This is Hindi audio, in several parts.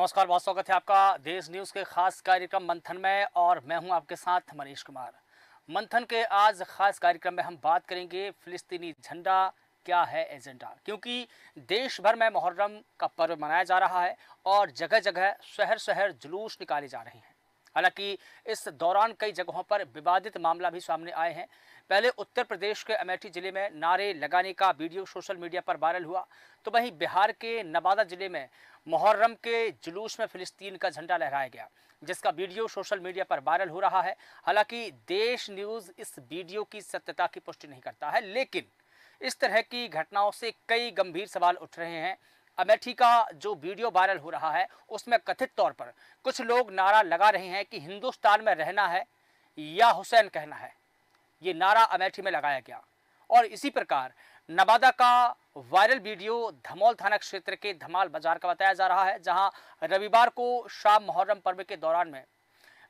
नमस्कार, बहुत स्वागत है आपका देश न्यूज़ के खास कार्यक्रम मंथन में और मैं हूं आपके साथ मनीष कुमार। मंथन के आज खास कार्यक्रम में हम बात करेंगे फिलिस्तीनी झंडा क्या है एजेंडा, क्योंकि देश भर में मुहर्रम का पर्व मनाया जा रहा है और जगह जगह शहर शहर जुलूस निकाले जा रहे हैं। हालांकि इस दौरान कई जगहों पर विवादित मामला भी सामने आए हैं। पहले उत्तर प्रदेश के अमेठी जिले में नारे लगाने का वीडियो सोशल मीडिया पर वायरल हुआ, तो वहीं बिहार के नवादा जिले में मुहर्रम के जुलूस में फिलिस्तीन का झंडा लहराया गया, जिसका वीडियो सोशल मीडिया पर वायरल हो रहा है। हालांकि देश न्यूज़ इस वीडियो की सत्यता की पुष्टि नहीं करता है, लेकिन इस तरह की घटनाओं से कई गंभीर सवाल उठ रहे हैं। अमेठी का जो वीडियो वायरल हो रहा है उसमें कथित तौर पर कुछ लोग नारा लगा रहे हैं कि हिंदुस्तान में रहना है या हुसैन कहना है। ये नारा अमेठी में लगाया गया और इसी प्रकार नवादा का वायरल वीडियो धमौल थाना क्षेत्र के धमाल बाजार का बताया जा रहा है, जहां रविवार को शाम मुहर्रम पर्व के दौरान में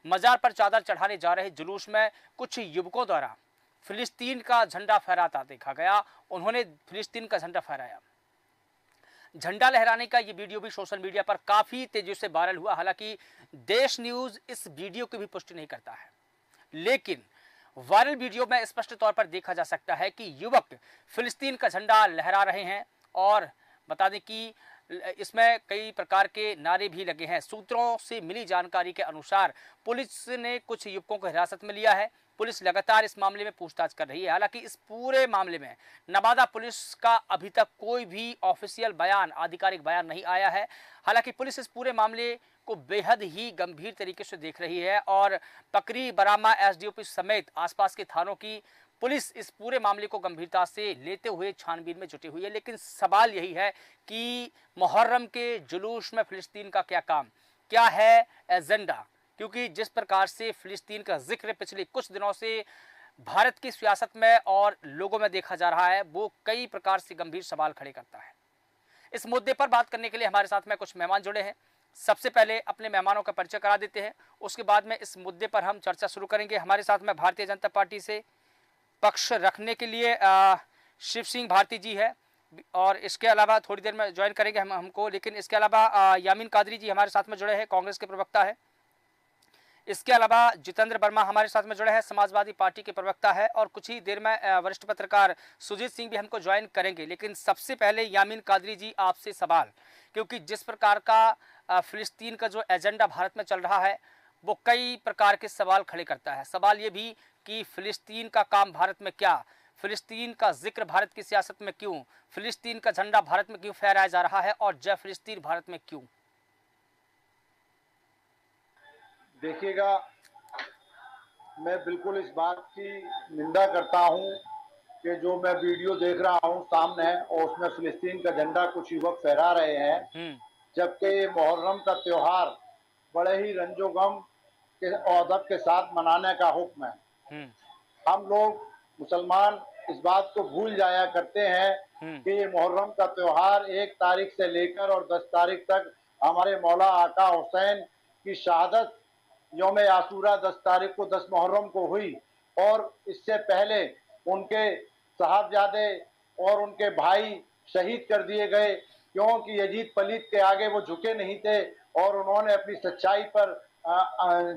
मजार पर चादर चढ़ाने जा रहे जुलूस में कुछ युवकों द्वारा फिलिस्तीन का झंडा फहराता देखा गया। उन्होंने फिलिस्तीन का झंडा फहराया। झंडा लहराने का ये वीडियो भी सोशल मीडिया पर काफी तेजी से वायरल हुआ। हालांकि देश न्यूज़ इस वीडियो की भी पुष्टि नहीं करता है, लेकिन वायरल वीडियो में स्पष्ट तौर पर देखा जा सकता है कि युवक फिलिस्तीन का झंडा लहरा रहे हैं और बता दें कि इसमें कई प्रकार के नारे भी लगे हैं। सूत्रों से मिली जानकारी के अनुसार पुलिस ने कुछ युवकों को हिरासत में लिया है। पुलिस लगातार इस मामले में पूछताछ कर रही है। हालांकि इस पूरे मामले में नवादा पुलिस का अभी तक कोई भी ऑफिशियल बयान, आधिकारिक बयान नहीं आया है। हालांकि पुलिस इस पूरे मामले को बेहद ही गंभीर तरीके से देख रही है और पकरी, बरामा, एसडीओपी समेत आसपास के थानों की पुलिस इस पूरे मामले को गंभीरता से लेते हुए छानबीन में जुटी हुई है। लेकिन सवाल यही है कि मुहर्रम के जुलूस में फिलिस्तीन का क्या काम, क्या है एजेंडा, क्योंकि जिस प्रकार से फिलिस्तीन का जिक्र पिछले कुछ दिनों से भारत की सियासत में और लोगों में देखा जा रहा है, वो कई प्रकार से गंभीर सवाल खड़े करता है। इस मुद्दे पर बात करने के लिए हमारे साथ में कुछ मेहमान जुड़े हैं। सबसे पहले अपने मेहमानों का परिचय करा देते हैं, उसके बाद में इस मुद्दे पर हम चर्चा शुरू करेंगे। हमारे साथ में भारतीय जनता पार्टी से पक्ष रखने के लिए शिव सिंह भारती जी है और इसके अलावा थोड़ी देर में ज्वाइन करेंगे हमको, लेकिन इसके अलावा यामीन कादरी जी हमारे साथ में जुड़े हैं, कांग्रेस के प्रवक्ता है। इसके अलावा जितेंद्र वर्मा हमारे साथ में जुड़े हैं, समाजवादी पार्टी के प्रवक्ता है और कुछ ही देर में वरिष्ठ पत्रकार सुजीत सिंह भी हमको ज्वाइन करेंगे। लेकिन सबसे पहले यामीन कादरी जी, आपसे सवाल, क्योंकि जिस प्रकार का फिलिस्तीन का जो एजेंडा भारत में चल रहा है वो कई प्रकार के सवाल खड़े करता है। सवाल ये भी कि फिलिस्तीन का काम भारत में क्या, फिलिस्तीन का जिक्र भारत की सियासत में क्यों, फिलिस्तीन का झंडा भारत में क्यों फहराया जा रहा है और जय फिलिस्तीन भारत में क्यों? देखिएगा, मैं बिल्कुल इस बात की निंदा करता हूं कि जो मैं वीडियो देख रहा हूं सामने है और उसमें फिलिस्तीन का झंडा कुछ युवक फहरा रहे हैं, जबकि मुहर्रम का त्योहार बड़े ही रंजोगम के और अदब के साथ मनाने का हुक्म है। हम लोग मुसलमान इस बात को भूल जाया करते हैं कि ये मुहर्रम का त्योहार 1 तारीख से लेकर और 10 तारीख तक हमारे मौला आका हुसैन की शहादत यौम आशूरा 10 तारीख को 10 मुहर्रम को हुई और इससे पहले उनके साहबजादे और उनके भाई शहीद कर दिए गए, क्योंकि यजीद पलीत के आगे वो झुके नहीं थे और उन्होंने अपनी सच्चाई पर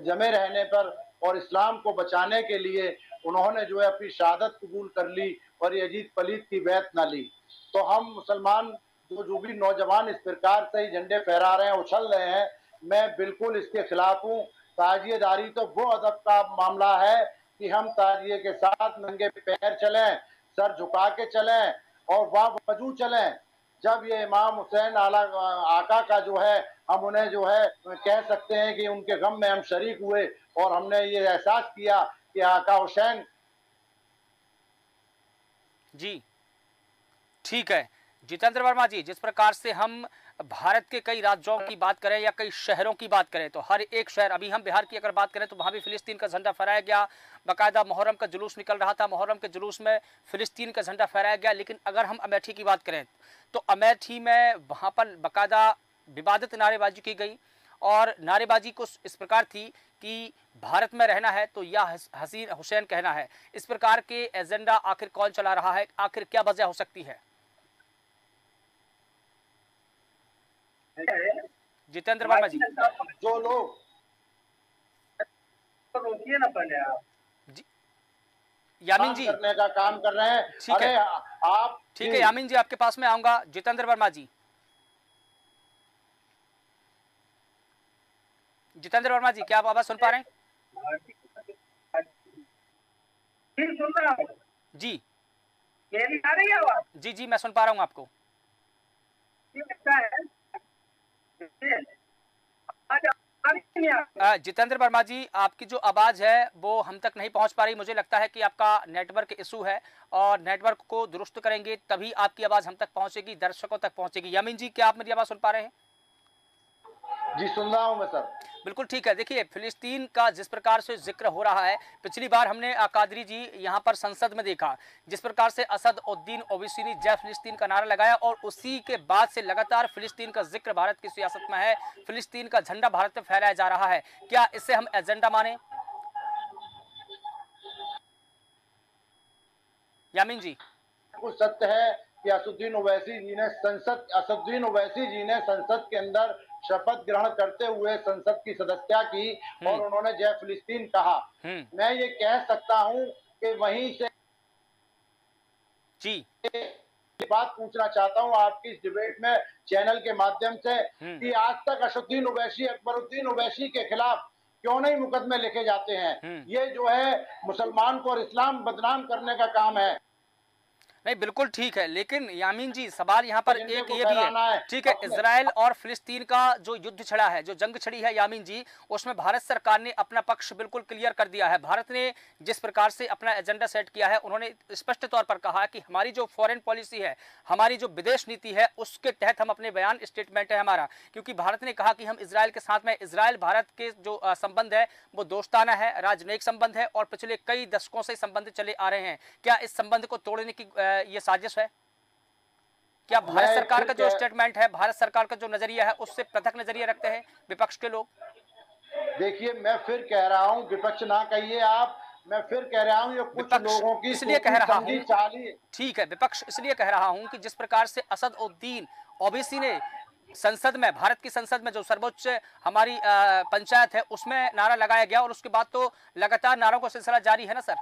जमे रहने पर और इस्लाम को बचाने के लिए उन्होंने जो है अपनी शहादत कबूल कर ली और यजीद पलीत की बैत न ली। तो हम मुसलमान जो भी नौजवान इस प्रकार से ही झंडे फहरा रहे हैं, उछल रहे हैं, मैं बिल्कुल इसके खिलाफ हूँ। ताजिएदारी तो वो अदब का मामला है कि हम ताजिए के साथ नंगे पैर चलें, सर झुका के चलें और वह वजू चलें जब ये इमाम हुसैन आका का जो है हम उन्हें जो है कह सकते हैं कि उनके गम में हम शरीक हुए और हमने ये एहसास किया कि आका हुसैन। जी ठीक है जितेंद्र वर्मा जी, जिस प्रकार से हम भारत के कई राज्यों की बात करें या कई शहरों की बात करें तो हर एक शहर, अभी हम बिहार की अगर बात करें तो वहां भी फिलिस्तीन का झंडा फहराया गया। बाकायदा मुहर्रम का जुलूस निकल रहा था, मुहर्रम के जुलूस में फिलिस्तीन का झंडा फहराया गया। लेकिन अगर हम अमेठी की बात करें तो अमेठी में वहां पर बाकायदा विवादित नारेबाजी की गई और नारेबाजी कुछ इस प्रकार थी कि भारत में रहना है तो या हसीन हुसैन कहना है। इस प्रकार के एजेंडा आखिर कौन चला रहा है, आखिर क्या वजह हो सकती है? जितेंद्र वर्मा जी। जो लोग रोकिए ना पहले आप जी यामीन काम जी, करने का काम कर रहे हैं। ठीक है, अरे आप ठीक जी, है यामीन जी, आपके पास में आऊंगा। जितेंद्र वर्मा जी, जितेंद्र वर्मा जी, क्या आप आवाज सुन पा रहे हैं? फिर सुन रहा हूँ, जी मेरी आ रही है आवाज? जी जी, मैं सुन पा रहा हूँ आपको। ये लगता है आज आ नहीं आ जितेंद्र वर्मा जी, आपकी जो आवाज है वो हम तक नहीं पहुंच पा रही। मुझे लगता है कि आपका नेटवर्क इशू है, और नेटवर्क को दुरुस्त करेंगे तभी आपकी आवाज हम तक पहुंचेगी, दर्शकों तक पहुंचेगी। यामीन जी, क्या आप मेरी आवाज सुन पा रहे हैं? जी सुन रहा हूं मैं सर। बिल्कुल ठीक है। देखिए, फिलिस्तीन का जिस प्रकार से जिक्र हो रहा है, पिछली बार हमने कादरी जी यहाँ पर संसद में देखा जिस प्रकार से असद उद्दीन ओवैसी ने जय फिलिस्तीन का नारा लगाया, और उसी के बाद से लगातार फिलिस्तीन का जिक्र भारत की सियासत में है, फिलिस्तीन का झंडा भारत में फहराया जा रहा है। क्या इसे हम एजेंडा माने, यामीन जी? कुछ सत्य है कि असदुद्दीन ओवैसी जी ने संसद के अंदर शपथ ग्रहण करते हुए संसद की सदस्यता की और उन्होंने जय फिलिस्तीन कहा। मैं ये कह सकता हूं कि वहीं से जी बात पूछना चाहता हूं आपकी इस डिबेट में चैनल के माध्यम से कि आज तक असदुद्दीन ओवैसी अकबरुद्दीन ओवैसी के खिलाफ क्यों नहीं मुकदमे लिखे जाते हैं? ये जो है मुसलमान को और इस्लाम बदनाम करने का काम है। नहीं, बिल्कुल ठीक है, लेकिन यामीन जी, सवाल यहाँ पर झंडे एक को ये भी है, फहराना है ठीक है, अपने इजराइल और फिलिस्तीन का जो युद्ध छिड़ा है, जो जंग छिड़ी है यामीन जी, उसमें भारत सरकार ने अपना पक्ष बिल्कुल क्लियर कर दिया है। भारत ने जिस प्रकार से अपना एजेंडा सेट किया है, उन्होंने स्पष्ट तौर पर कहा कि हमारी जो फॉरेन पॉलिसी है, हमारी जो विदेश नीति है, उसके तहत हम अपने बयान, स्टेटमेंट है हमारा, क्योंकि भारत ने कहा कि हम इजराइल के साथ में, इजराइल भारत के जो संबंध है वो दोस्ताना है, राजनयिक संबंध है, और पिछले कई दशकों से संबंध चले आ रहे हैं। क्या इस संबंध को तोड़ने की ये साजिश है? क्या भारत सरकार का जो स्टेटमेंट है, भारत सरकार का जो नजरिया है, उससे पृथक नजरिया रखते हैं विपक्ष के लोग? देखिए, मैं फिर कह रहा हूं, विपक्ष ना कहिए आप, मैं फिर कह रहा हूं, ये कुछ लोगों की इसलिए कह रहा हूं, चाली। ठीक है, विपक्ष इसलिए कह रहा हूं कि जिस प्रकार से असद उद्दीन ओवैसी ने संसद में, भारत की संसद में जो सर्वोच्च हमारी पंचायत है, उसमें नारा लगाया गया, और उसके बाद तो लगातार नारों का सिलसिला जारी है ना सर।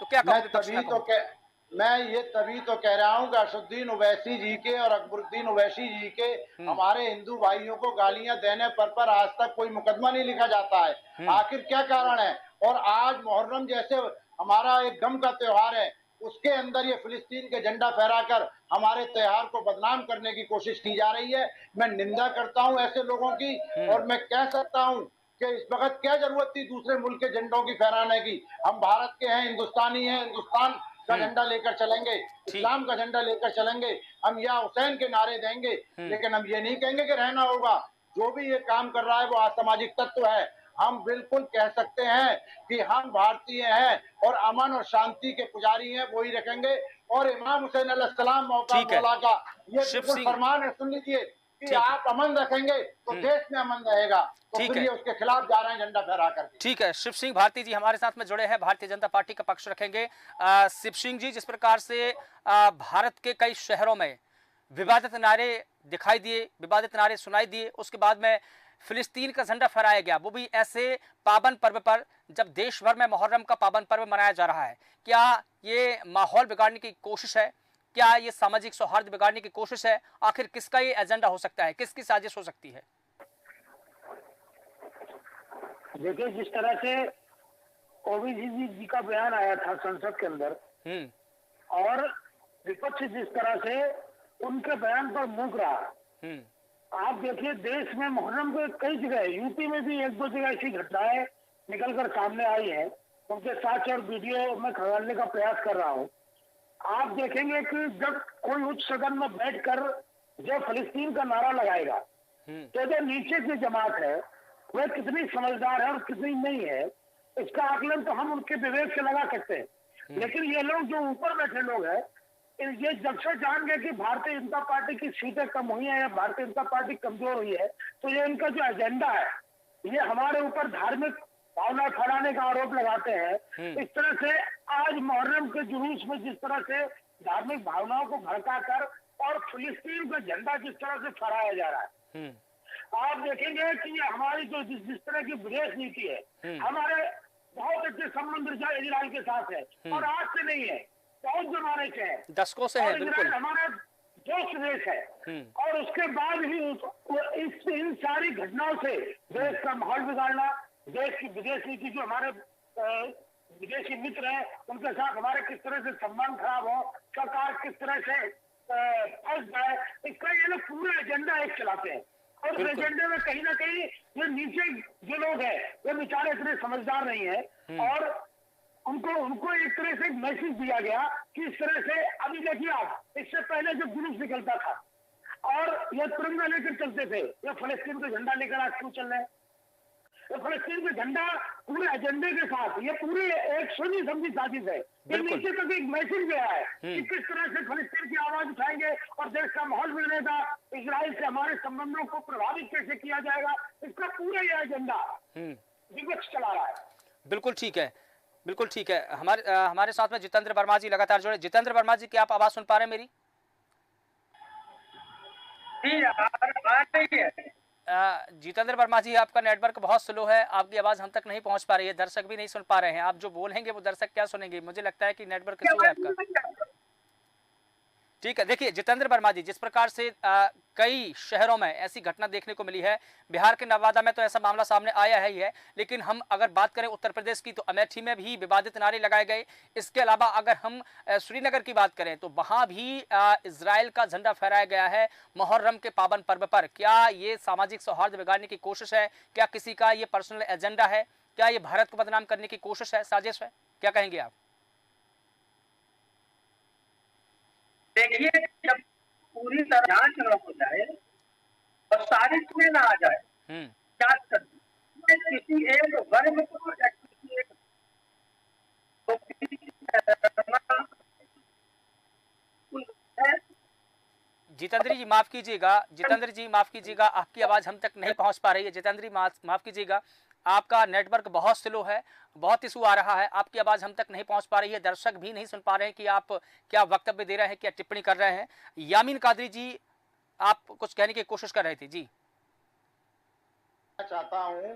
तो क्या कहूं विपक्ष ना कहूं? मैं ये तभी तो कह रहा हूं कि असदुद्दीन ओवैसी जी के और अकबरुद्दीन ओवैसी जी के हमारे हिंदू भाइयों को गालियां देने पर आज तक कोई मुकदमा नहीं लिखा जाता है। आखिर क्या कारण है? और आज मुहर्रम जैसे हमारा एक गम का त्योहार है, उसके अंदर ये फिलिस्तीन के झंडा फहराकर हमारे त्योहार को बदनाम करने की कोशिश की जा रही है। मैं निंदा करता हूं ऐसे लोगों की, और मैं कह सकता हूं कि इस वक्त क्या जरूरत थी दूसरे मुल्क के झंडों की फहराने की? हम भारत के हैं, हिंदुस्तानी हैं, हिंदुस्तान का झंडा लेकर चलेंगे, इस्लाम का झंडा लेकर चलेंगे, हम या हुसैन के नारे देंगे, लेकिन हम ये नहीं कहेंगे कि रहना होगा। जो भी ये काम कर रहा है वो असामाजिक तत्व है। हम बिल्कुल कह सकते हैं कि हम भारतीय हैं और अमन और शांति के पुजारी हैं, वही रखेंगे। और इमाम हुसैन अलैहिस्सलाम मौका मौला का ये बिल्कुल फरमान है, सुन लीजिए कि आप अमन रखेंगे तो देश में अमन रहेगा। तो फिर ये उसके खिलाफ जा रहे हैं झंडा फहरा करके। ठीक है, शिव सिंह भारती जी हमारे साथ में जुड़े हैं, भारतीय जनता पार्टी का पक्ष रखेंगे। शिव सिंह जी, जिस प्रकार से भारत के कई शहरों में विवादित नारे दिखाई दिए, विवादित नारे सुनाई दिए, उसके बाद में फिलिस्तीन का झंडा फहराया गया, वो भी ऐसे पावन पर्व पर जब देश भर में मुहर्रम का पावन पर्व मनाया जा रहा है। क्या ये माहौल बिगाड़ने की कोशिश है? क्या ये सामाजिक सौहार्द बिगाड़ने की कोशिश है? आखिर किसका ये एजेंडा हो सकता है, किसकी साजिश हो सकती है? देखिए, जिस तरह से ओवैसी जी का बयान आया था संसद के अंदर, और विपक्ष जिस तरह से उनके बयान पर मूक रहा, आप देखिए देश में मुहर्रम को कई जगह, यूपी में भी एक दो जगह ऐसी घटनाएं निकलकर सामने आई है, उनके साथ और वीडियो में खंगालने का प्रयास कर रहा हूं। आप देखेंगे कि जब कोई उच्च सदन में बैठकर जब फिलिस्तीन का नारा लगाएगा, तो जो नीचे की जमात है वह कितनी समझदार है और कितनी नहीं है, इसका आकलन तो हम उनके विवेक से लगा सकते हैं। लेकिन ये लोग जो ऊपर बैठे लोग हैं, ये जब से जान गए कि भारतीय जनता पार्टी की सीटें कम हुई है या भारतीय जनता पार्टी कमजोर हुई है, तो ये इनका जो एजेंडा है, ये हमारे ऊपर धार्मिक भावना फैलाने का आरोप लगाते हैं। इस तरह से आज मुहर्रम के जुलूस में जिस तरह से धार्मिक भावनाओं को भड़का कर और फिलिस्तीन का झंडा जिस तरह से फहराया जा रहा है, आप देखेंगे कि हमारी जो जिस तरह की विदेश नीति है, हमारे बहुत अच्छे संबंध इजराइल के साथ है, और आज से नहीं है, बहुत जमाने से है, दशकों से है। बिल्कुल हमारा दोस्त देश है। और उसके बाद भी इन सारी घटनाओं से देश का माहौल बिगाड़ना, देश की विदेश नीति, जो हमारे विदेशी मित्र हैं उनके साथ हमारे किस तरह से संबंध खराब हो, सरकार किस तरह से फंस जाए, इसका ये लोग पूरा एजेंडा एक चलाते हैं। और उस एजेंडे में कहीं ना कहीं ये नीचे जो लोग हैं वो बेचारे इतने समझदार नहीं है, और उनको एक तरह से मैसेज दिया गया कि इस तरह से, अभी देखिए आप, इससे पहले जो जुलूस निकलता था और ये तिरंगा लेकर चलते थे, ये फलस्तीन का झंडा लेकर आज क्यों चल रहे हैं? ये फलस्तीन का झंडा पूरे एजेंडे के साथ, ये पूरी एक सोची समझी साजिश है। ये नीचे तक एक मैसेज गया है कि किस तरह से फलस्तीन की आवाज उठाएंगे और देश का माहौल बिगड़ेगा, इजराइल से हमारे संबंधों को प्रभावित कैसे किया जाएगा, इसका पूरा ये एजेंडा विपक्ष चला रहा है। बिल्कुल ठीक है, बिल्कुल ठीक है। हमारे साथ में जितेंद्र वर्मा जी लगातार जुड़े। जितेंद्र वर्मा जी, क्या आप आवाज सुन पा रहे हैं मेरी? जितेंद्र वर्मा जी, आपका नेटवर्क बहुत स्लो है, आपकी आवाज हम तक नहीं पहुंच पा रही है, दर्शक भी नहीं सुन पा रहे हैं। आप जो बोलेंगे वो दर्शक क्या सुनेंगे? मुझे लगता है कि नेटवर्क इशू है आपका। ठीक है, देखिए जितेंद्र वर्मा जी, जिस प्रकार से कई शहरों में ऐसी घटना देखने को मिली है, बिहार के नवादा में तो ऐसा मामला सामने आया है ही है, लेकिन हम अगर बात करें उत्तर प्रदेश की तो अमेठी में भी विवादित नारे लगाए गए। इसके अलावा अगर हम श्रीनगर की बात करें तो वहां भी इजराइल का झंडा फहराया गया है मुहर्रम के पावन पर्व पर। क्या ये सामाजिक सौहार्द बिगाड़ने की कोशिश है? क्या किसी का ये पर्सनल एजेंडा है? क्या ये भारत को बदनाम करने की कोशिश है, साजिश है? क्या कहेंगे आप? देखिए, जब पूरी तरह जांच न हो जाए और साजिश में ना आ जाए, जांच कर किसी एक वर्ग को या किसी एक जितेंद्र जी माफ कीजिएगा, आपकी आवाज हम तक नहीं पहुंच पा रही है। जितेंद्र जी माफ कीजिएगा, आपका नेटवर्क बहुत स्लो है, बहुत इशू आ रहा है, आपकी आवाज हम तक नहीं पहुंच पा रही है, दर्शक भी नहीं सुन पा रहे हैं कि आप क्या वक्तव्य दे रहे हैं, क्या टिप्पणी कर रहे हैं। यामीन कादरी जी, आप कुछ कहने की कोशिश कर रहे थे जी। मैं चाहता हूं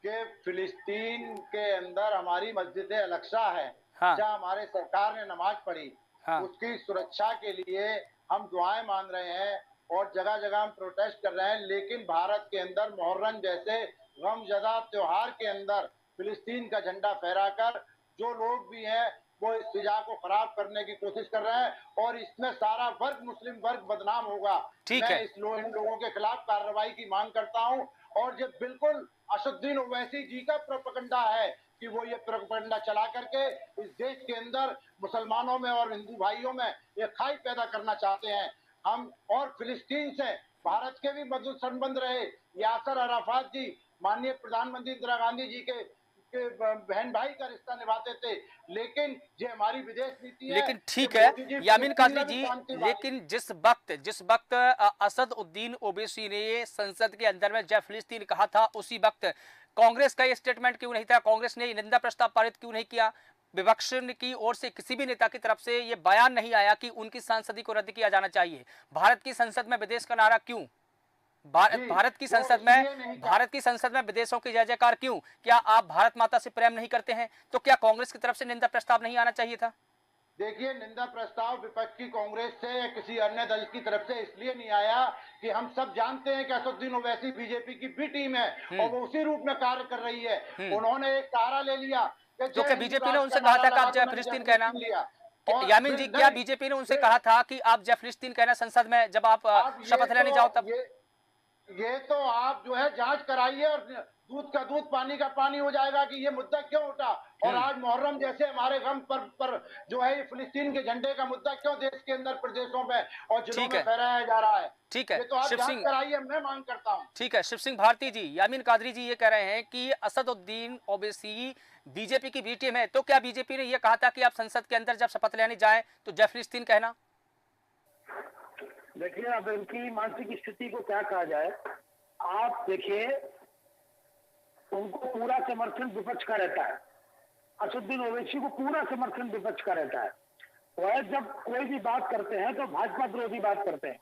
कि फिलिस्तीन के अंदर हमारी मस्जिद अल-अक्सा है, जहां हमारे सरकार ने नमाज पढ़ी, उसकी सुरक्षा के लिए हम दुआएं मान रहे हैं और जगह जगह हम प्रोटेस्ट कर रहे हैं। लेकिन भारत के अंदर मुहर्रम जैसे गमजदा त्योहार के अंदर फिलिस्तीन का झंडा फहराकर जो लोग भी हैं वो इस फिजा को खराब करने की कोशिश कर रहे हैं, और इसमें सारा वर्ग, मुस्लिम वर्ग बदनाम होगा। मैं इन लोगों के खिलाफ कार्रवाई की मांग करता हूं, और ये बिल्कुल असदुद्दीन ओवैसी जी का प्रोपेगेंडा है कि वो ये प्रोपेगेंडा चला करके इस देश के अंदर मुसलमानों में और हिंदू भाइयों में ये खाई पैदा करना चाहते हैं। हम और फिलिस्तीन से भारत के भी मजबूत संबंध रहे। यासर अराफात जी माननीय प्रधानमंत्री इंदिरा गांधी जी के बहन भाई का रिश्ता निभाते थे, लेकिन ये हमारी विदेश नीति है। लेकिन ठीक है यामीन कादरी जी, लेकिन जिस वक्त असदुद्दीन ओवैसी ने संसद के अंदर में जय फिलिस्तीन कहा था, उसी वक्त कांग्रेस का ये स्टेटमेंट क्यों नहीं था? कांग्रेस ने निंदा प्रस्ताव पारित क्यों नहीं किया? विपक्ष की ओर से किसी भी नेता की तरफ से ये बयान नहीं आया कि उनकी सांसदी को रद्द किया जाना चाहिए? भारत की संसद में विदेश का नारा क्यों? भारत की संसद में विदेशों की जय जयकार क्यों? क्या आप भारत माता से प्रेम नहीं करते हैं? तो क्या कांग्रेस की तरफ से निंदा प्रस्ताव नहीं आना चाहिए था? देखिए, निंदा प्रस्ताव विपक्ष की कांग्रेस से या किसी अन्य दल की तरफ से इसलिए नहीं आया कि हम सब जानते हैं कि असदुद्दीन ओवैसी बीजेपी की बी टीम है और वो उसी रूप में कार्य कर रही है। उन्होंने एक सहारा ले लिया तो क्या बीजेपी ने उनसे कहा था कि आप जय फिलिस्तीन कहना? यामीन जी, क्या बीजेपी ने उनसे कहा था कि आप जय फिलिस्तीन कहना संसद में जब आप शपथ लेने जाओ तब? ये तो आप जो है जांच कराइए और दूध का दूध पानी का पानी हो जाएगा कि ये मुद्दा क्यों उठा, और आज मुहर्रम जैसे हमारे गम पर जो है फिलिस्तीन के झंडे का मुद्दा क्यों देश के अंदर प्रदेशों में और जिलों में फहराया जा रहा है। ठीक है, तो आप जांच कराइए, मैं मांग करता हूं। ठीक है, शिव सिंह भारती जी, यामीन कादरी जी ये कह रहे हैं कि असदुद्दीन ओवैसी बीजेपी की बी टीम है, तो क्या बीजेपी ने यह कहा था कि आप संसद के अंदर जब शपथ लेने जाए तो जय फिलिस्तीन कहना? देखिए, अब इनकी मानसिक स्थिति को क्या कहा जाए। आप देखिए, उनको पूरा समर्थन विपक्ष का रहता है, असदुद्दीन ओवैसी को पूरा समर्थन विपक्ष का रहता है। वह जब कोई भी बात करते हैं तो भाजपा विरोधी बात करते हैं,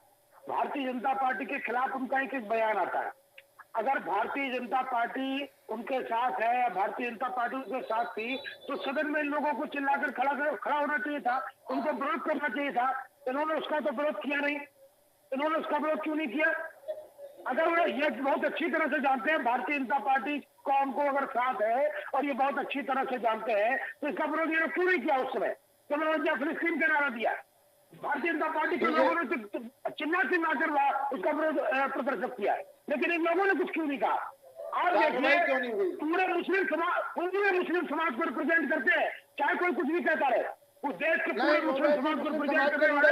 भारतीय जनता पार्टी के खिलाफ उनका एक एक बयान आता है। अगर भारतीय जनता पार्टी उनके साथ है या भारतीय जनता पार्टी उनके साथ थी तो सदन में इन लोगों को चिल्लाकर खड़ा होना चाहिए था, उनको विरोध करना चाहिए था। इन्होंने उसका तो विरोध किया नहीं। इन्होंने उसका विरोध क्यों नहीं किया? अगर वो ये बहुत अच्छी तरह से जानते हैं भारतीय जनता पार्टी को उनको अगर साथ है और ये बहुत अच्छी तरह से जानते हैं तो इसका विरोध इन्होंने क्यों नहीं किया? उस समय तो उन्होंने फिलिस्तीन का नारा दिया। भारतीय जनता पार्टी के लोगों ने तो चिल्ला कर उसका विरोध प्रदर्शित किया, लेकिन इन लोगों ने कुछ क्यों नहीं कहा? आप देखिए पूरे मुस्लिम समाज को रिप्रेजेंट करते हैं, चाहे कोई कुछ भी कहता रहे, उस देश के पूरे मुस्लिम समाज को रिप्रेजेंट करने वाले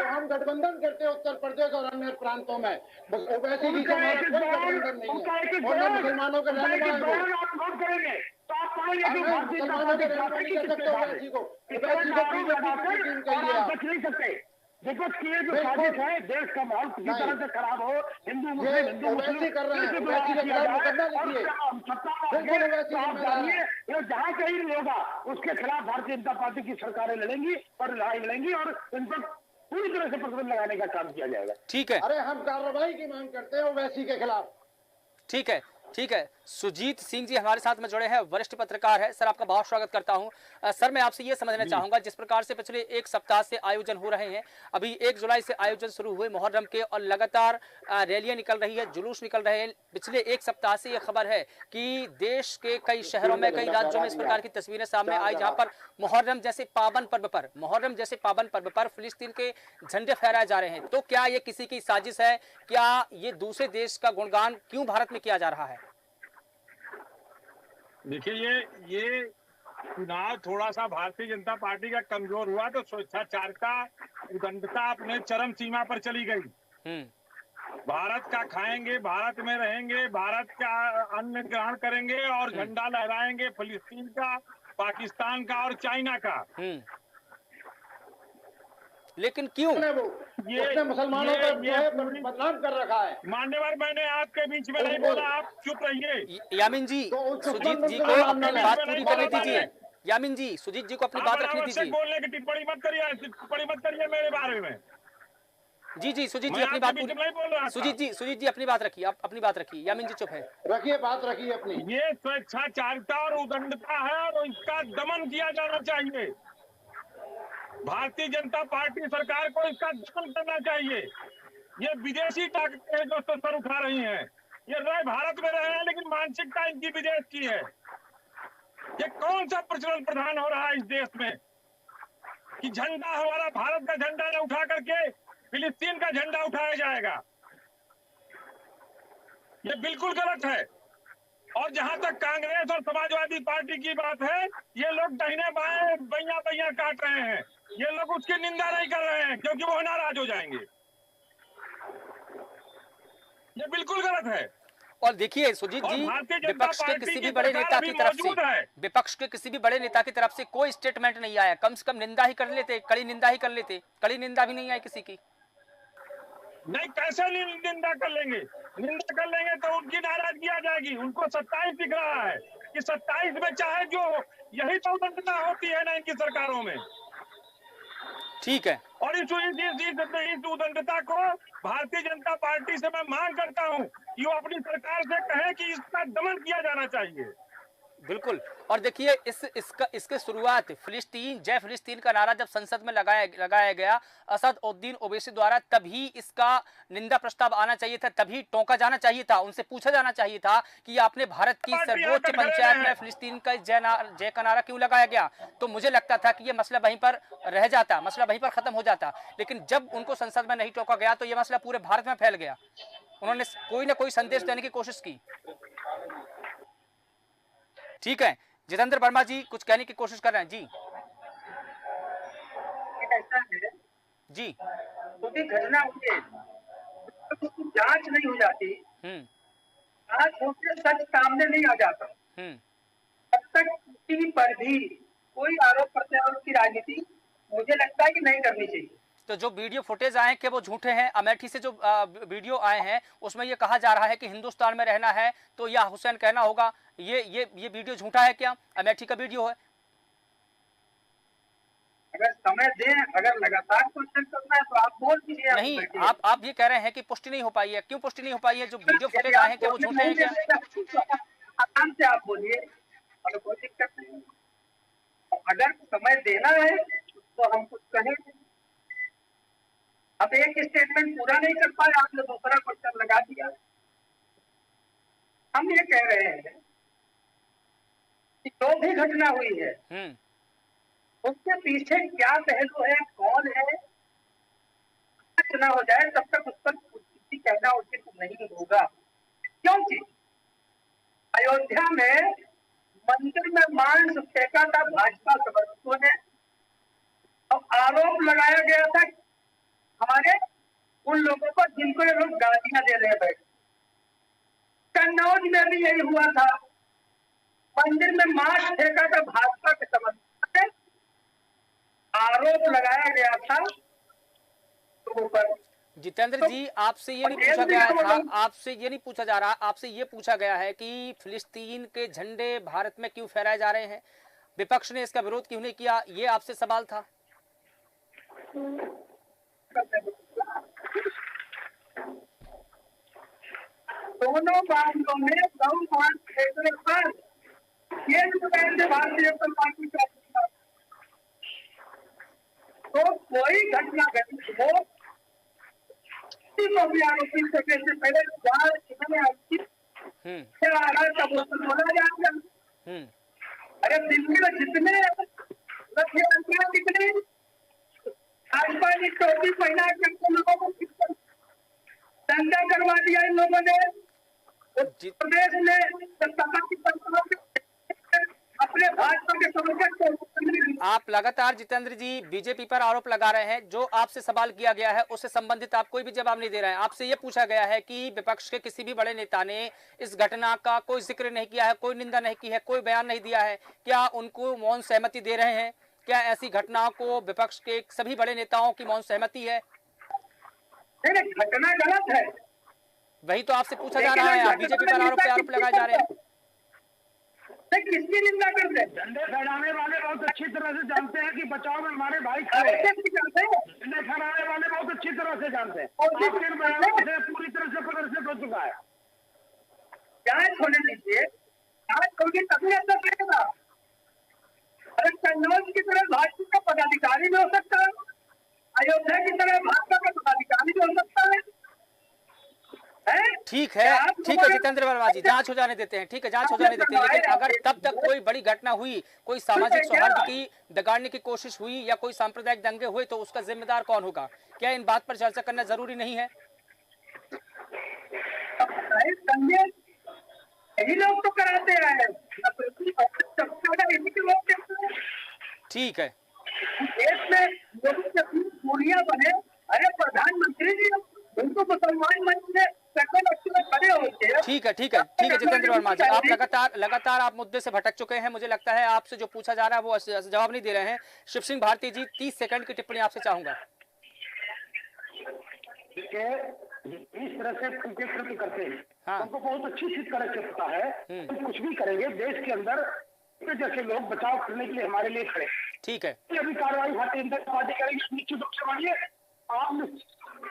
हम गठबंधन करते हैं उत्तर प्रदेश और अन्य प्रांतों में, मुसलमानों के आप नोट करेंगे तो आप पाएंगे कि भारतीय जनता पार्टी को बच नहीं सकते। विपक्ष की ये जो साजिश है, देश का माहौल किसी तरह से खराब हो, हिंदू मुस्लिम कर रहे हैं, ये जहाँ कहीं नहीं होगा उसके खिलाफ भारतीय जनता पार्टी की सरकारें लड़ेंगी और लड़ाई लड़ेंगी और इन पर पूरी तरह से प्रतिबंध लगाने का काम किया जाएगा। ठीक है, अरे हम कार्रवाई की मांग करते हैं ओवैसी के खिलाफ। ठीक है, ठीक है। सुजीत सिंह जी हमारे साथ में जुड़े हैं, वरिष्ठ पत्रकार है। सर आपका बहुत स्वागत करता हूं। सर मैं आपसे ये समझना चाहूंगा, जिस प्रकार से पिछले एक सप्ताह से आयोजन हो रहे हैं, अभी 1 जुलाई से आयोजन शुरू हुए मुहर्रम के और लगातार रैलियां निकल रही है, जुलूस निकल रहे हैं। पिछले एक सप्ताह से ये खबर है कि देश के कई शहरों में, कई राज्यों में इस प्रकार की तस्वीरें सामने आई जहां पर मुहर्रम जैसे पावन पर्व पर फिलिस्तीन के झंडे फहराए जा रहे हैं। तो क्या ये किसी की साजिश है? क्या ये दूसरे देश का गुणगान क्यों भारत में किया जा रहा है? देखिए ये चुनाव थोड़ा सा भारतीय जनता पार्टी का कमजोर हुआ तो स्वेच्छाचारिता, उदंडता अपने चरम सीमा पर चली गई। भारत का खाएंगे, भारत में रहेंगे, भारत का अन्न ग्रहण करेंगे और झंडा लहराएंगे फिलिस्तीन का, पाकिस्तान का और चाइना का। लेकिन क्यों ये मुसलमानों को बदनाम कर रखा है? मान्यवर, मैंने आपके बीच में नहीं बोला, आप चुप रहिए। यामीन जी, सुजीत जी को अपनी बात पूरी करने दीजिए। यामीन जी, सुजीत जी को अपनी बात रखने दीजिए। बोलने की टिप्पणी मत करिए मेरे बारे में। जी सुजीत जी अपनी बात पूरी। सुजीत जी अपनी बात रखिए, आप अपनी बात रखिए। यामीन जी चुप है, रखिए बात रखिए अपनी। ये स्वेच्छाचारिता और उदंडता है और इसका दमन किया जाना चाहिए। भारतीय जनता पार्टी सरकार को इसका दमन करना चाहिए। ये विदेशी ताकतें जो सर उठा रही हैं, ये रहे भारत में रहे हैं लेकिन मानसिकता इनकी विदेश की है। ये कौन सा प्रचलन प्रधान हो रहा है इस देश में कि झंडा हमारा भारत का झंडा न उठा करके फिलिस्तीन का झंडा उठाया जाएगा? ये बिल्कुल गलत है। और जहां तक कांग्रेस और समाजवादी पार्टी की बात है, ये लोग दाहिने बाएं बैया काट रहे हैं। ये लोग उसकी निंदा नहीं कर रहे हैं क्योंकि वो नाराज हो जाएंगे। ये बिल्कुल गलत है। और देखिए सुजीत जी, विपक्ष के किसी भी बड़े नेता की तरफ से कोई स्टेटमेंट नहीं आया। कम से कम निंदा ही कर लेते, कड़ी निंदा भी नहीं आई किसी की। नहीं, कैसे निंदा कर लेंगे? निंदा कर लेंगे तो उनकी नाराजगी आ जाएगी। उनको 27 दिख रहा है कि 27 में चाहे जो, यही तो उदंडता होती है ना इनकी सरकारों में। ठीक है, और इस उदंडता को भारतीय जनता पार्टी से मैं मांग करता हूं कि वो अपनी सरकार से कहे कि इसका दमन किया जाना चाहिए। बिल्कुल। और देखिए इसके शुरुआत फिलिस्तीन, जय फिलिस्तीन का नारा जब संसद में लगाया गया असद उद्दीन ओवैसी द्वारा, तभी इसका निंदा प्रस्ताव आना चाहिए था, तभी टोका जाना चाहिए था, उनसे पूछा जाना चाहिए था कि आपने भारत की सर्वोच्च पंचायत में फिलिस्तीन का जय का नारा क्यों लगाया गया। तो मुझे लगता था कि ये मसला वहीं पर रह जाता, मसला वहीं पर खत्म हो जाता। लेकिन जब उनको संसद में नहीं टोका गया तो ये मसला पूरे भारत में फैल गया। उन्होंने कोई ना कोई संदेश देने की कोशिश की। ठीक है, जितेंद्र वर्मा जी कुछ कहने की कोशिश कर रहे हैं। जी ऐसा है जी, क्योंकि घटना हुई है तो उसकी जांच नहीं हो जाती, जांच होकर सच सामने नहीं आ जाता, तब तक किसी पर भी कोई आरोप प्रत्यारोप की राजनीति मुझे लगता है कि नहीं करनी चाहिए। तो जो वीडियो फुटेज आए कि वो झूठे हैं? अमेठी से जो वीडियो आए हैं उसमें ये कहा जा रहा है कि हिंदुस्तान में रहना है तो या हुसैन कहना होगा, ये वीडियो झूठा है क्या? अमेठी का वीडियो है। अगर समय दें, अगर लगातार क्वेश्चन करना है तो आप बोल दीजिए। नहीं, आप ये कह रहे हैं कि पुष्टि नहीं हो पाई है। क्यों पुष्टि नहीं हो पाई है? जो वीडियो फुटेज आए हैं क्या वो झूठे हैं क्या? आराम से आप बोलिए, अगर कोई दिक्कत नहीं। अगर समय देना है तो हम कुछ कहें। अब एक स्टेटमेंट पूरा नहीं कर पाए, आपने दूसरा क्वेश्चन लगा दिया। हम ये कह रहे हैं कि जो भी घटना हुई है उसके पीछे क्या पहलू है, कौन है, ना हो जाए तब तक उस पर कुछ कहना उचित नहीं होगा। क्योंकि अयोध्या में मंदिर में मांस फेंका था भाजपा समर्थकों ने, और आरोप लगाया गया था हमारे उन लोगों पर जिनको ये लोग गालियां दे रहे बैठे। कन्नौज में भी यही हुआ था, मंदिर में मांस फेंका था भाजपा के समर्थकों ने, आरोप लगाया गया था लोगों पर। जितेंद्र जी, आपसे ये नहीं पूछा गया था, आपसे ये नहीं पूछा जा रहा, आपसे ये पूछा गया है कि फिलिस्तीन के झंडे भारत में क्यों फहराए जा रहे हैं, विपक्ष ने इसका विरोध क्यों नहीं किया, ये आपसे सवाल था। दोनों मामलों में गौ मांस फेंकने पर ये भारतीय जनता पार्टी का तो कोई घटना घटित हो आरोपी करने से पहले बोला जाएगा। अरे दिल्ली में जितने कितने भाजपा ने टोपी पहना करके लोगों को दंगा करवा दिया इन लोगों ने। प्रदेश में सत्ता की अपने भाजपा के समर्थक। आप लगातार जितेंद्र जी बीजेपी पर आरोप लगा रहे हैं, जो आपसे सवाल किया गया है उससे संबंधित आप कोई भी जवाब नहीं दे रहे हैं। आपसे यह पूछा गया है कि विपक्ष के किसी भी बड़े नेता ने इस घटना का कोई जिक्र नहीं किया है, कोई निंदा नहीं की है, कोई बयान नहीं दिया है, क्या उनको मौन सहमति दे रहे हैं? क्या ऐसी घटनाओं को विपक्ष के सभी बड़े नेताओं की मौन सहमति है? घटना गलत है, वही तो आपसे पूछा जा रहा है। आप बीजेपी पर आरोप लगाए जा रहे हैं। किसकी निंदा करते हैं? झंडे फहराने वाले बहुत अच्छी तरह से जानते हैं कि बचाव में हमारे भाई खड़े हैं। झंडे फहराने वाले बहुत अच्छी तरह से जानते हैं। आपके बयानों से पूरी तरह से प्रदर्शित हो चुका है। जांच होने दीजिए, जांच होगी तभी अंदर रहेगा। अरे कन्नौज की तरह भाजपा का पदाधिकारी भी हो सकता है, अयोध्या की तरह भाजपा का पदाधिकारी भी हो सकता है। ठीक है जितेंद्र वर्मा जी, जांच हो जाने देते हैं। ठीक है, जांच हो जाने देते हैं, लेकिन अगर तब तक कोई बड़ी घटना हुई, कोई सामाजिक सौहार्द की बिगाड़ने की कोशिश हुई या कोई सांप्रदायिक दंगे हुए तो उसका जिम्मेदार कौन होगा? क्या इन बात पर चर्चा करना जरूरी नहीं है? यही लोग तो कराते हैं। ठीक है, देश में लोगों के दूरियां बने। अरे प्रधानमंत्री जी उनको मुसलमान मंच में खड़े होते हैं। ठीक है जितेंद्र वर्मा जी, आप लगातार आप मुद्दे से भटक चुके हैं। मुझे लगता है आपसे जो पूछा जा रहा है वो जवाब नहीं दे रहे हैं। शिव सिंह भारती जी, 30 सेकंड की टिप्पणी आपसे चाहूंगा। इस तरह से कृत्य करते हैं, हाँ। उनको बहुत अच्छी तरह से पता है तो कुछ भी करेंगे देश के अंदर जैसे लोग बचाव करने के लिए हमारे लिए खड़े। ठीक है, अभी कार्रवाई भारतीय जनता पार्टी करेगी, निश्चित रूप से मानिए आप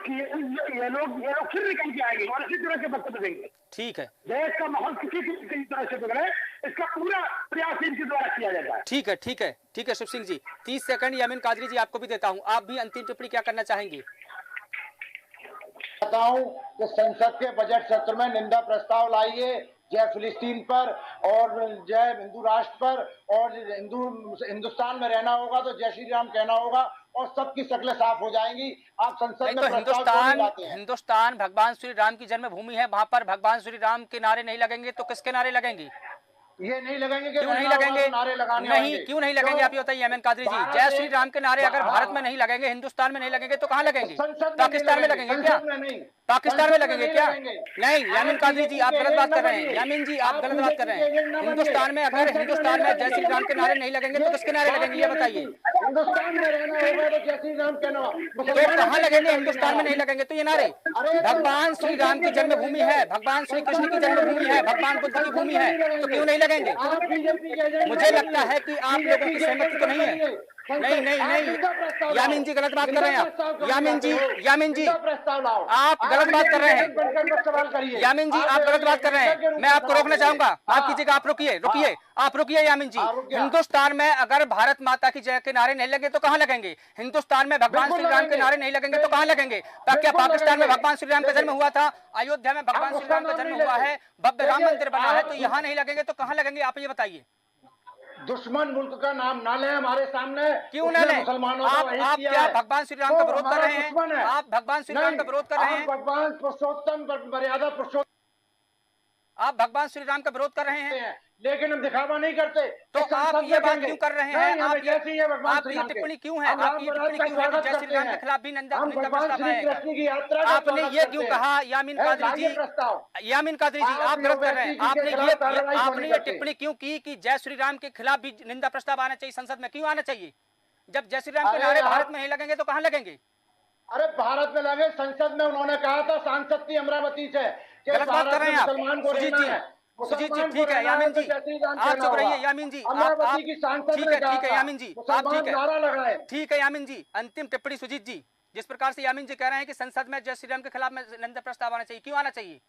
ये लोग फिर निकल के आएंगे और इसी तरह के वक्तव्य देंगे। ठीक है, देश का माहौल किसी तरह से बिगड़े इसका पूरा प्रयास इनके द्वारा किया जाता है। ठीक है शिव सिंह जी, 30 सेकंड। यामीन कादरी जी आपको भी देता हूँ, आप भी अंतिम टिप्पणी क्या करना चाहेंगे? बताऊं कि संसद के बजट सत्र में निंदा प्रस्ताव लाइए जय फिलिस्तीन पर और जय हिंदू राष्ट्र पर, और हिंदुस्तान में रहना होगा तो जय श्री राम कहना होगा और सबकी शक्लें साफ हो जाएंगी। आप संसद में हिंदुस्तान भगवान श्री राम की जन्मभूमि है, वहाँ पर भगवान श्री राम के नारे नहीं लगेंगे तो किसके नारे लगेंगे? ये नहीं लगेंगे, क्यों नहीं लगेंगे? नारे लगाने नहीं, क्यों नहीं लगेंगे आप ये बताइए यामीन कादरी जी। जय श्री राम के नारे अगर भारत में नहीं लगेंगे, हिंदुस्तान में नहीं लगेंगे तो कहाँ लगेंगे? पाकिस्तान में लगेंगे क्या? पाकिस्तान में लगेंगे क्या? नहीं यामीन कादरी जी, आप गलत बात कर रहे हैं। यामीन जी, आप गलत बात कर रहे हैं। हिंदुस्तान में अगर हिंदुस्तान में जय श्री राम के नारे नहीं लगेंगे तो किसके नारे लगेंगे ये बताइए? हिंदुस्तान में रहना होगा तो जय श्री राम कहना। तो कहाँ लगेंगे? हिंदुस्तान में नहीं लगेंगे तो ये नारे? भगवान श्री राम की जन्मभूमि है, भगवान श्री कृष्ण की जन्मभूमि है, भगवान बुद्ध की भूमि है, तो क्यों नहीं लगेंगे? मुझे लगता है कि आप लोगों की सहमति तो नहीं है। नहीं नहीं नहीं, यामीन जी गलत बात कर रहे हैं आप। यामीन जी प्रस्ताव लाओ। आप गलत बात कर रहे हैं। सवाल करिए। यामीन जी आप गलत बात कर रहे हैं, मैं आपको रोकना चाहूंगा। माफ कीजिएगा, आप रुकिए, आप रुकिए यामीन जी। हिंदुस्तान में अगर भारत माता की जय के नारे नहीं लगे तो कहाँ लगेंगे? हिंदुस्तान में भगवान श्री राम के नारे नहीं लगेंगे तो कहाँ लगेंगे? क्या पाकिस्तान में भगवान श्री राम का जन्म हुआ था? अयोध्या में भगवान श्री राम का जन्म हुआ है, भव्य राम मंदिर बना है, तो यहाँ नहीं लगेंगे तो कहाँ लगेंगे? आप ये बताइए। दुश्मन मुल्क का नाम ना लें हमारे सामने। क्यों ना लें? आप क्या भगवान श्री राम का विरोध कर रहे हैं? आप भगवान श्री राम का विरोध कर रहे हैं? भगवान पुरुषोत्तम मर्यादा पुरुषोत्तम, आप भगवान श्री राम का विरोध कर रहे हैं, लेकिन हम दिखावा नहीं करते। तो आप ये बात क्यों कर रहे हैं? आप ये टिप्पणी क्यों है? आप ये टिप्पणी क्यों है कि जय श्री राम के खिलाफ भी निंदा प्रस्ताव आएगा? आपने ये क्यों कहा? यामीन कादरी जी, आप गलत कर रहे हैं। आपने ये टिप्पणी क्यों की कि जय श्री राम के खिलाफ भी निंदा प्रस्ताव आना चाहिए संसद में? क्यों आना चाहिए? जब जय श्री राम के नारे भारत में नहीं लगेंगे तो कहाँ लगेंगे? अरे भारत में लगे, संसद में उन्होंने कहा था, सांसद थी अमरावती से। गलत बात कर रहे हैं आप। सुजीत जी ठीक है, यामीन जी आप चुप रहिए। यामीन जी आप ठीक है यामीन जी आप ठीक है यामीन जी। अंतिम टिप्पणी सुजीत जी, जिस प्रकार से यामीन जी कह रहे हैं कि संसद में जय श्री राम के खिलाफ में निंदा प्रस्ताव आना चाहिए, क्यों आना चाहिए?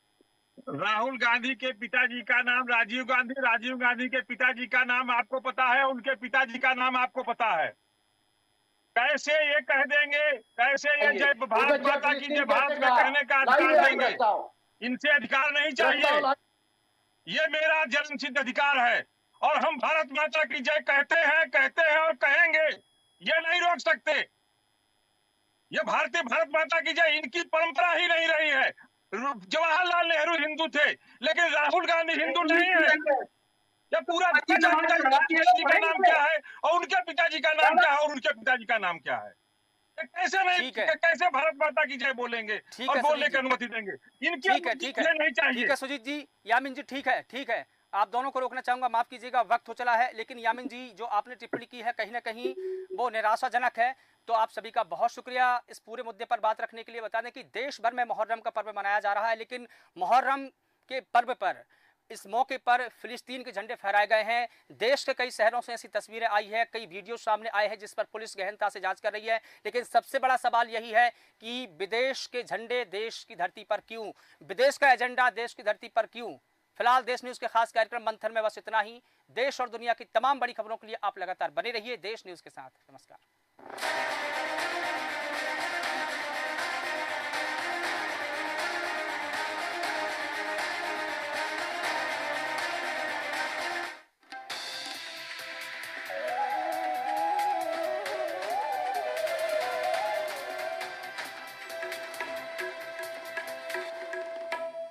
राहुल गांधी के पिताजी का नाम राजीव गांधी, राजीव गांधी के पिताजी का नाम आपको पता है, उनके पिताजी का नाम आपको पता है। कैसे ये कह देंगे, कैसे ये जय भारत माता की जय भारत में कहने का अधिकार देंगे? इनसे अधिकार नहीं चाहिए, ये मेरा जन्म सिद्ध अधिकार है और हम भारत माता की जय कहते हैं और कहेंगे, ये नहीं रोक सकते। ये भारत माता की जय इनकी परंपरा ही नहीं रही है। जवाहरलाल नेहरू हिंदू थे, लेकिन राहुल गांधी हिंदू नहीं है। ये पूरा पिताजी का नाम क्या है और उनके पिताजी का नाम क्या है और उनके पिताजी का नाम क्या है? कैसे नहीं, कैसे भारत माता की जय बोलेंगे और बोलने की अनुमति देंगे? इनकी नहीं चाहिए। ठीक है सुजीत जी, यामीन जी ठीक है, आप दोनों को रोकना चाहूंगा, माफ कीजिएगा, वक्त हो चला है। लेकिन यामीन जी जो आपने टिप्पणी की है कहीं ना कहीं वो निराशाजनक है। तो आप सभी का बहुत शुक्रिया इस पूरे मुद्दे पर बात रखने के लिए। बता दें कि देश भर में मुहर्रम का पर्व मनाया जा रहा है, लेकिन मुहर्रम के पर्व पर इस मौके पर फिलिस्तीन के झंडे फहराए गए हैं। देश के कई शहरों से ऐसी तस्वीरें आई है, कई वीडियो सामने आए हैं जिस पर पुलिस गहनता से जांच कर रही है। लेकिन सबसे बड़ा सवाल यही है कि विदेश के झंडे देश की धरती पर क्यों, विदेश का एजेंडा देश की धरती पर क्यों? फिलहाल देश न्यूज के खास कार्यक्रम मंथन में बस इतना ही। देश और दुनिया की तमाम बड़ी खबरों के लिए आप लगातार बने रहिए देश न्यूज के साथ। नमस्कार।